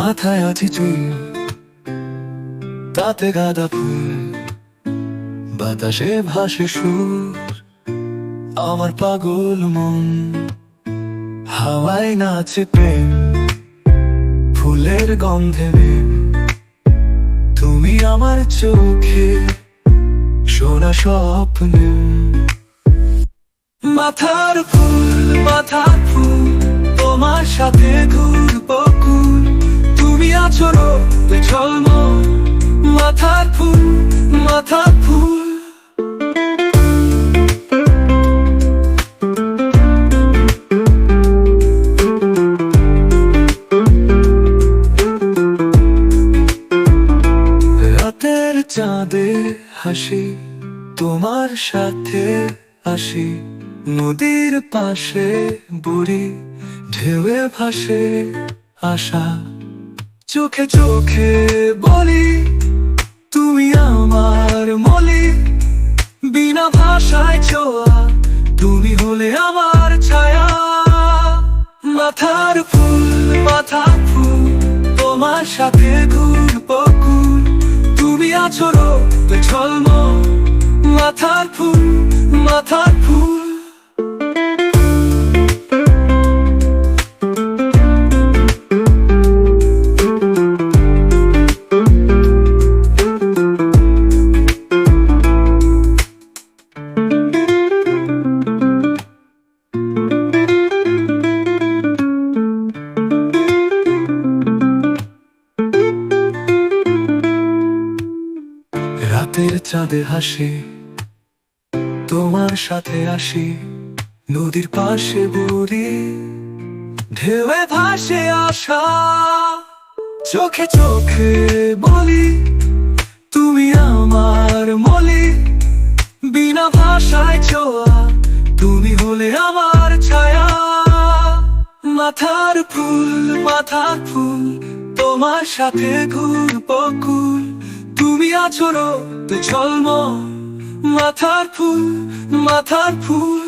মাথায় আছি চুল, তাতে গাঁদা ফুল, বাতাসে ভাসে সুর, আমার পাগল মন। হাওয়ায় নাচে প্রেম, ফুলের গন্ধে প্রেম, তুমি আমার চোখে সোনা স্বপ্নে। মাথার ফুল, মাথার ফুল, তোমার সাথে ঘুরবো কুল, তুমি আছো রোদে ঝলমল। মাথার ফুল, মাথার ফুল, রাতের চাঁদে হাসি, তোমার সাথে আসি, নদীর পাশে বুড়ি ঢেউয়ে ভাসে আশা। চোখে চোখে বলি তুমি আমার মলি, বিনা ভাষায় ছোঁয়া তুমি হলে আমার ছায়া। মাথার ফুল, মাথার ফুল, তোমার সাথে ঘুরবো কুল, তুমি আছো রোদে ঝলমল। মাথার ফুল, মাথার ফুল, রাতের চাঁদে হাসি, তোমার সাথে আসি, নদীর পাশে বুড়ি ঢেউয়ে ভাসে আশা। চোখে চোখে বলি তুমি আমার মলি, বিনা ভাষায় ছোঁয়া তুমি হলে আমার ছায়া। মাথার ফুল, মাথার ফুল, তোমার সাথে ঘুরবো কুল, তুমি আছো রোদে ঝলমল। মাথার ফুল, মাথার ফুল।